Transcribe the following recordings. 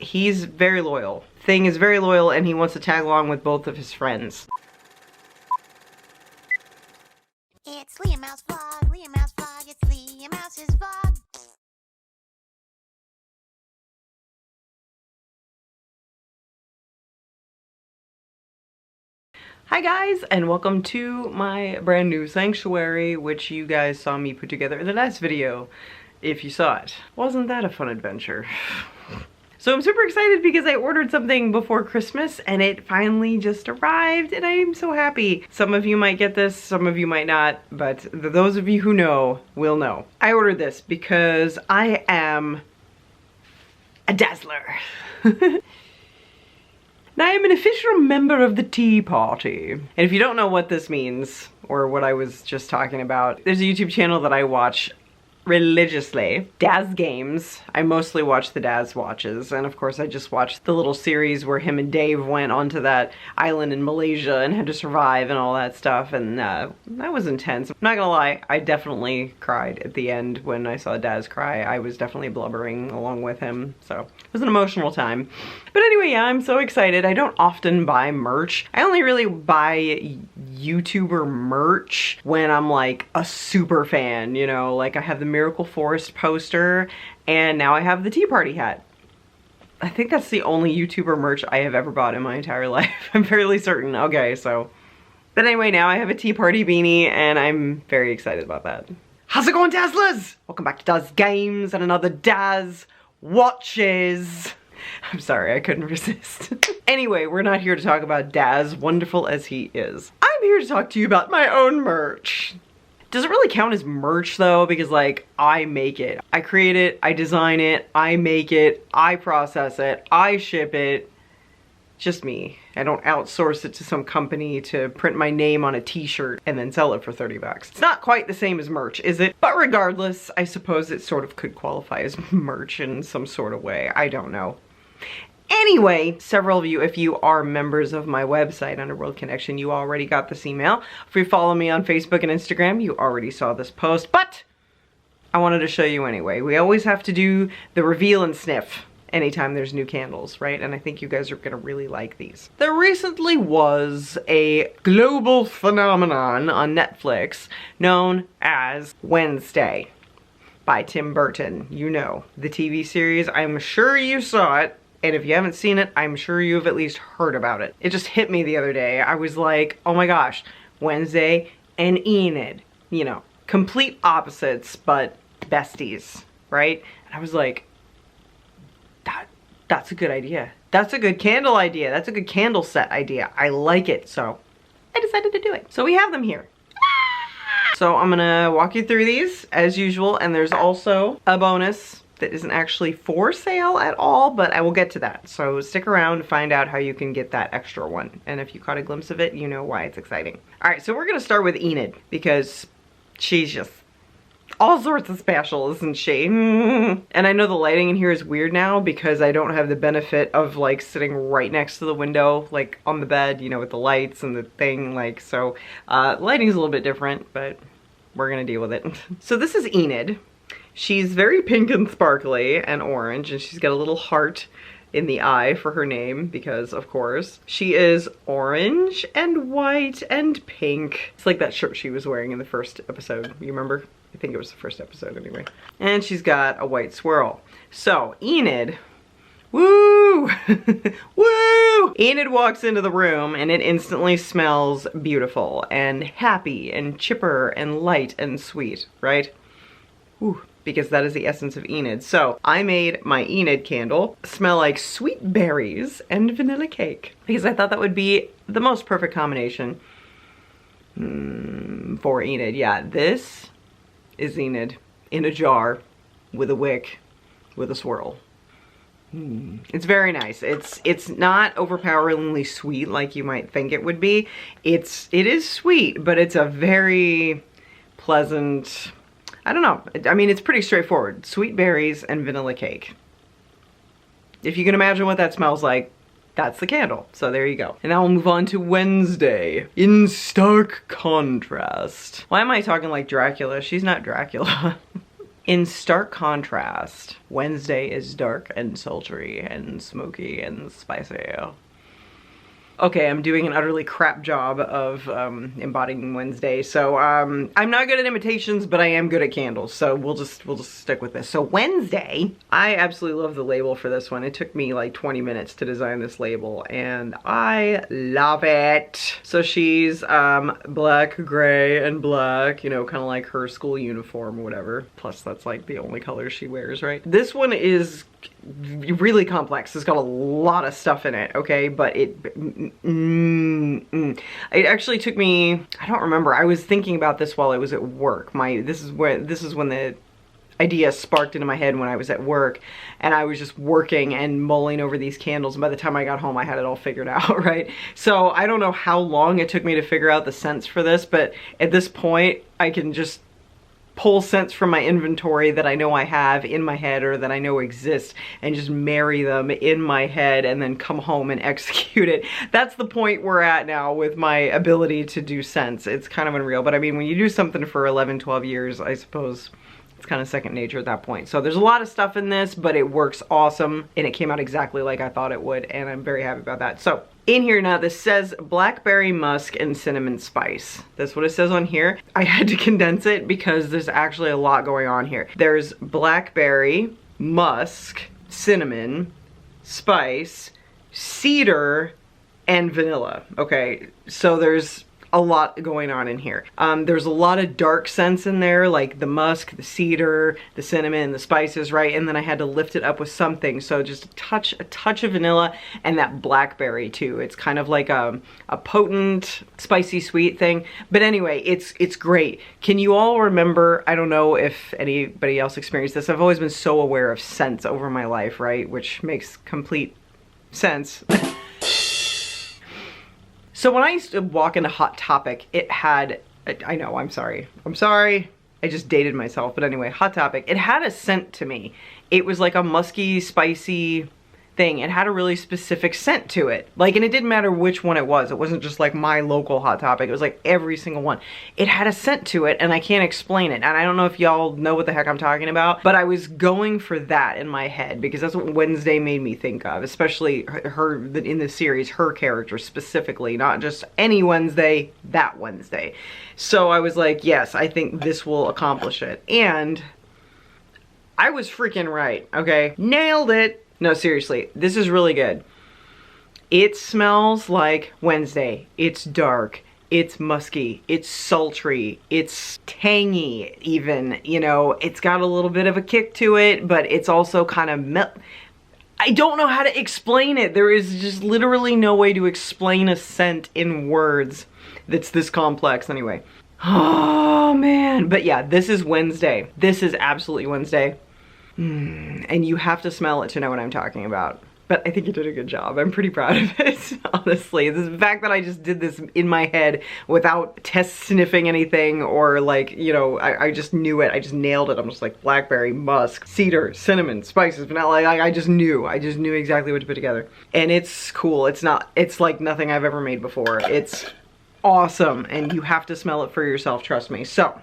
He's very loyal. Thing is very loyal and he wants to tag along with both of his friends. It's LeahMouseVlog, LeahMouseVlog, it's LeahMouse's vlog. Hi guys, and welcome to my brand new sanctuary, which you guys saw me put together in the last video, if you saw it. Wasn't that a fun adventure? So I'm super excited because I ordered something before Christmas and it finally just arrived and I'm so happy. Some of you might get this, some of you might not, but those of you who know will know. I ordered this because I am a dazzler. Now I am an official member of the Tea Party. And if you don't know what this means, or what I was just talking about, there's a YouTube channel that I watch religiously. Daz Games. I mostly watch the Daz Watches, and of course I just watched the little series where him and Dave went onto that island in Malaysia and had to survive and all that stuff, and that was intense. I'm not gonna lie, I definitely cried at the end when I saw Daz cry. I was definitely blubbering along with him, so it was an emotional time. But anyway, yeah, I'm so excited. I don't often buy merch. I only really buy YouTuber merch when I'm like a super fan, you know, like I have the Miracle Forest poster and now I have the Tea Party hat. I think that's the only YouTuber merch I have ever bought in my entire life. I'm fairly certain. Okay, so. But anyway, now I have a Tea Party beanie and I'm very excited about that. How's it going, Dazzlers? Welcome back to Daz Games and another Daz Watches. I'm sorry, I couldn't resist. Anyway, we're not here to talk about Daz, wonderful as he is. I'm here to talk to you about my own merch. Does it really count as merch though? Because like, I make it. I create it, I design it, I make it, I process it, I ship it. Just me. I don't outsource it to some company to print my name on a t-shirt and then sell it for 30 bucks. It's not quite the same as merch, is it? But regardless, I suppose it sort of could qualify as merch in some sort of way. I don't know. Anyway, several of you, if you are members of my website, Underworld Connection, you already got this email. If you follow me on Facebook and Instagram, you already saw this post, but I wanted to show you anyway. We always have to do the reveal and sniff anytime there's new candles, right? And I think you guys are gonna really like these. There recently was a global phenomenon on Netflix known as Wednesday by Tim Burton. You know, the TV series. I'm sure you saw it. And if you haven't seen it, I'm sure you've at least heard about it. It just hit me the other day. I was like, oh my gosh, Wednesday and Enid. You know, complete opposites, but besties, right? And I was like, that's a good idea. That's a good candle idea. That's a good candle set idea. I like it, so I decided to do it. So we have them here. So I'm gonna walk you through these as usual, and there's also a bonus that isn't actually for sale at all, but I will get to that. So stick around to find out how you can get that extra one. And if you caught a glimpse of it, you know why it's exciting. All right, so we're gonna start with Enid because she's just all sorts of special, isn't she? And I know the lighting in here is weird now because I don't have the benefit of like sitting right next to the window, like on the bed, you know, with the lights and the thing, like, so lighting's a little bit different, but we're gonna deal with it. So this is Enid. She's very pink and sparkly and orange, and she's got a little heart in the eye for her name because, of course, she is orange and white and pink. It's like that shirt she was wearing in the first episode. You remember? I think it was the first episode anyway. And she's got a white swirl. So, Enid, woo! Woo! Enid walks into the room and it instantly smells beautiful and happy and chipper and light and sweet, right? Woo. Because that is the essence of Enid. So I made my Enid candle smell like sweet berries and vanilla cake because I thought that would be the most perfect combination for Enid. Yeah, this is Enid in a jar with a wick with a swirl. It's very nice. It's not overpoweringly sweet like you might think it would be. It is sweet, but it's a very pleasant, I don't know. I mean, it's pretty straightforward. Sweet berries and vanilla cake. If you can imagine what that smells like, that's the candle. So there you go. And now we'll move on to Wednesday. In stark contrast. Why am I talking like Dracula? She's not Dracula. In stark contrast, Wednesday is dark and sultry and smoky and spicy. Okay, I'm doing an utterly crap job of embodying Wednesday. So I'm not good at imitations, but I am good at candles. So we'll just stick with this. So Wednesday, I absolutely love the label for this one. It took me like 20 minutes to design this label and I love it. So she's black, gray, and black, you know, kind of like her school uniform or whatever. Plus that's like the only color she wears, right? This one is really complex. It's got a lot of stuff in it, okay? But it actually took me, I don't remember. I was thinking about this while I was at work. This is when the idea sparked into my head when I was at work, and I was just working and mulling over these candles, and by the time I got home I had it all figured out, right? So I don't know how long it took me to figure out the scents for this, but at this point I can just pull scents from my inventory that I know I have in my head or that I know exist and just marry them in my head and then come home and execute it. That's the point we're at now with my ability to do scents. It's kind of unreal, but I mean, when you do something for 11, 12 years, I suppose it's kind of second nature at that point. So there's a lot of stuff in this, but it works awesome and it came out exactly like I thought it would, and I'm very happy about that. So in here now, this says blackberry musk and cinnamon spice. That's what it says on here. I had to condense it because there's actually a lot going on here. There's blackberry, musk, cinnamon, spice, cedar, and vanilla. Okay, so there's a lot going on in here. There's a lot of dark scents in there, like the musk, the cedar, the cinnamon, the spices, right? And then I had to lift it up with something. So just a touch of vanilla and that blackberry too. It's kind of like a potent, spicy, sweet thing. But anyway, it's great. Can you all remember, I don't know if anybody else experienced this, I've always been so aware of scents over my life, right? Which makes complete sense. So when I used to walk into Hot Topic, it had, I know, I'm sorry, I just dated myself, but anyway, Hot Topic, it had a scent to me. It was like a musky, spicy thing. It had a really specific scent to it. Like, and it didn't matter which one it was. It wasn't just like my local Hot Topic. It was like every single one. It had a scent to it, and I can't explain it. And I don't know if y'all know what the heck I'm talking about, but I was going for that in my head because that's what Wednesday made me think of, especially her in the series, her character specifically, not just any Wednesday, that Wednesday. So I was like, yes, I think this will accomplish it. And I was freaking right, okay? Nailed it. No, seriously, this is really good. It smells like Wednesday. It's dark, it's musky, it's sultry, it's tangy even, you know, it's got a little bit of a kick to it, but it's also kind of I don't know how to explain it. There is just literally no way to explain a scent in words that's this complex anyway. Oh man, but yeah, this is Wednesday. This is absolutely Wednesday. And you have to smell it to know what I'm talking about. But I think you did a good job. I'm pretty proud of it, honestly. The fact that I just did this in my head without test sniffing anything or like, you know, I just knew it. I just nailed it. I'm just like blackberry, musk, cedar, cinnamon, spices, vanilla. Like, I just knew exactly what to put together. And it's cool. It's like nothing I've ever made before. It's awesome. And you have to smell it for yourself, trust me. So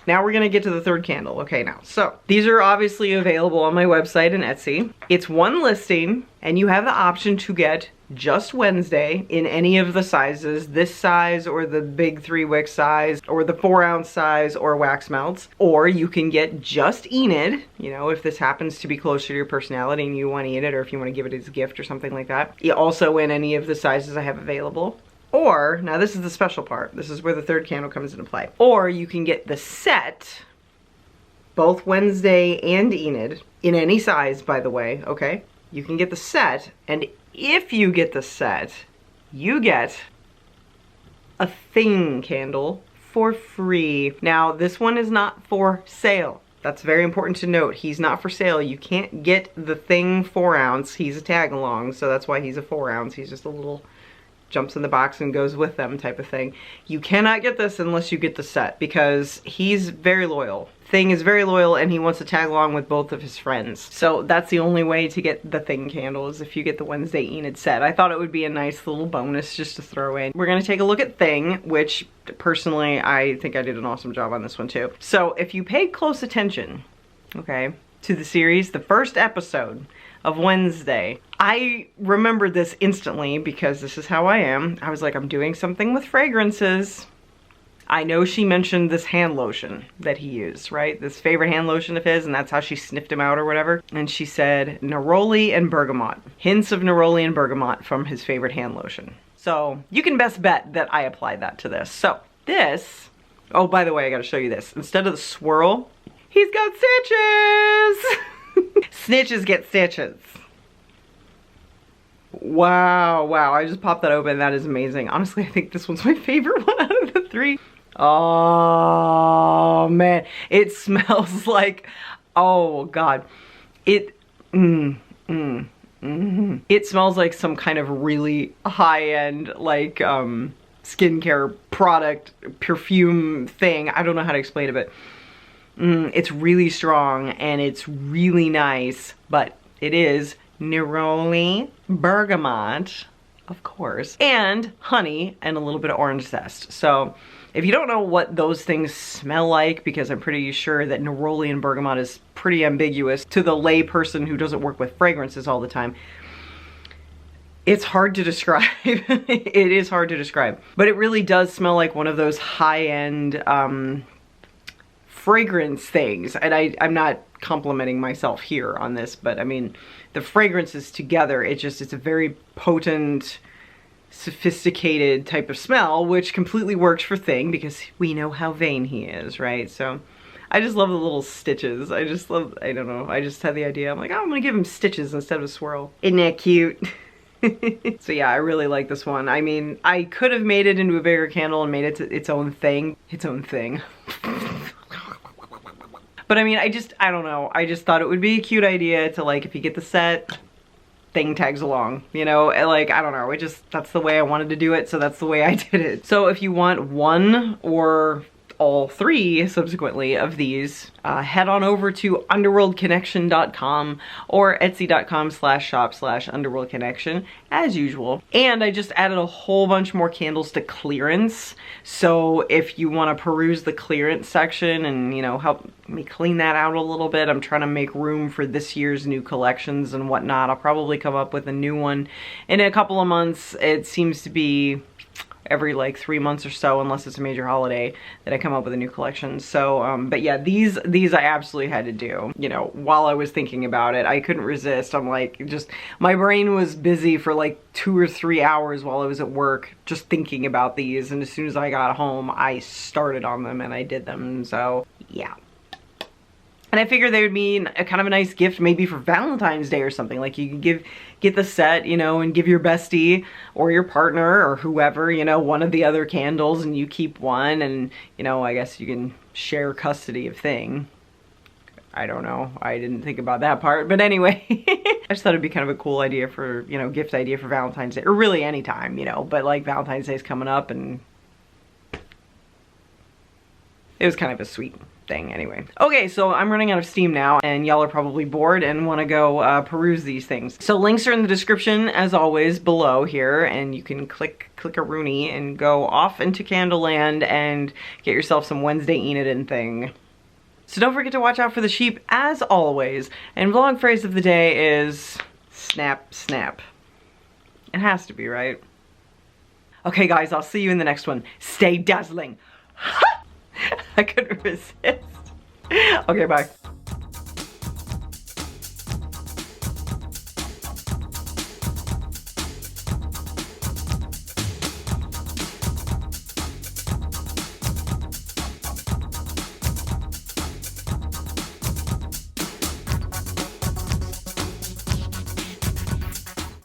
now we're gonna get to the third candle. Okay, now, so these are obviously available on my website and Etsy. It's one listing, and you have the option to get just Wednesday in any of the sizes, this size or the big 3-wick size or the 4-ounce size or wax melts, or you can get just Enid, you know, if this happens to be closer to your personality and you want Enid, or if you want to give it as a gift or something like that. Also in any of the sizes I have available. Or, now this is the special part, this is where the third candle comes into play. Or you can get the set, both Wednesday and Enid, in any size, by the way, okay? You can get the set, and if you get the set, you get a thing candle for free. Now, this one is not for sale. That's very important to note. He's not for sale. You can't get the thing 4-ounce. He's a tag along, so that's why he's a 4-ounce. He's just a little jumps in the box and goes with them type of thing. You cannot get this unless you get the set because he's very loyal. Thing is very loyal and he wants to tag along with both of his friends. So that's the only way to get the thing candle is if you get the Wednesday Enid set. I thought it would be a nice little bonus just to throw in. We're gonna take a look at thing, which personally I think I did an awesome job on this one too. So if you paid close attention, okay, to the series, the first episode of Wednesday. I remembered this instantly because this is how I am. I was like, I'm doing something with fragrances. I know she mentioned this hand lotion that he used, right? This favorite hand lotion of his, and that's how she sniffed him out or whatever. And she said neroli and bergamot. Hints of neroli and bergamot from his favorite hand lotion. So you can best bet that I applied that to this. So this, oh, by the way, I gotta show you this. Instead of the swirl, he's got stitches! Snitches get stitches. Wow, wow, I just popped that open. That is amazing. Honestly, I think this one's my favorite one out of the three. Oh, man. It smells like, oh, God. It smells like some kind of really high-end, like, skincare product, perfume thing. I don't know how to explain it, but it's really strong and it's really nice, but it is neroli, bergamot, of course, and honey and a little bit of orange zest. So if you don't know what those things smell like, because I'm pretty sure that neroli and bergamot is pretty ambiguous to the lay person who doesn't work with fragrances all the time, it's hard to describe. It is hard to describe, but it really does smell like one of those high-end fragrance things. And I'm not complimenting myself here on this, but I mean, the fragrances together, it's a very potent, sophisticated type of smell, which completely works for Thing because we know how vain he is, right? So I just love the little stitches. I don't know, I just had the idea. I'm like, oh, I'm gonna give him stitches instead of a swirl. Isn't that cute? So yeah, I really like this one. I mean, I could have made it into a bigger candle and made it its own thing. Its own thing. But I mean, I don't know. I just thought it would be a cute idea to, like, if you get the set, Thing tags along, you know? Like, I don't know. That's the way I wanted to do it, so that's the way I did it. So if you want one or all three subsequently of these, head on over to underworldconnection.com or etsy.com/shop/underworldconnection as usual. And I just added a whole bunch more candles to clearance. So if you want to peruse the clearance section and, you know, help me clean that out a little bit, I'm trying to make room for this year's new collections and whatnot. I'll probably come up with a new one in a couple of months. It seems to be every like 3 months or so, unless it's a major holiday, that I come up with a new collection. So, but yeah, these I absolutely had to do, you know, while I was thinking about it. I couldn't resist. I'm like, my brain was busy for like 2 or 3 hours while I was at work, just thinking about these. And as soon as I got home, I started on them and I did them. So yeah. And I figured they would be a kind of a nice gift maybe for Valentine's Day or something. Like you could get the set, you know, and give your bestie or your partner or whoever, you know, one of the other candles, and you keep one, and, you know, I guess you can share custody of Thing. I don't know. I didn't think about that part. But anyway, I just thought it'd be kind of a cool idea for, you know, gift idea for Valentine's Day. Or really any time, you know. But like Valentine's Day is coming up, and it was kind of a sweet thing anyway. Okay, so I'm running out of steam now, and y'all are probably bored and want to go peruse these things. So links are in the description as always below here, and you can click a Rooney and go off into Candleland and get yourself some Wednesday Enid and Thing. So don't forget to watch out for the sheep as always, and vlog phrase of the day is snap, snap. It has to be, right? Okay guys, I'll see you in the next one. Stay dazzling. I couldn't resist. Okay, bye.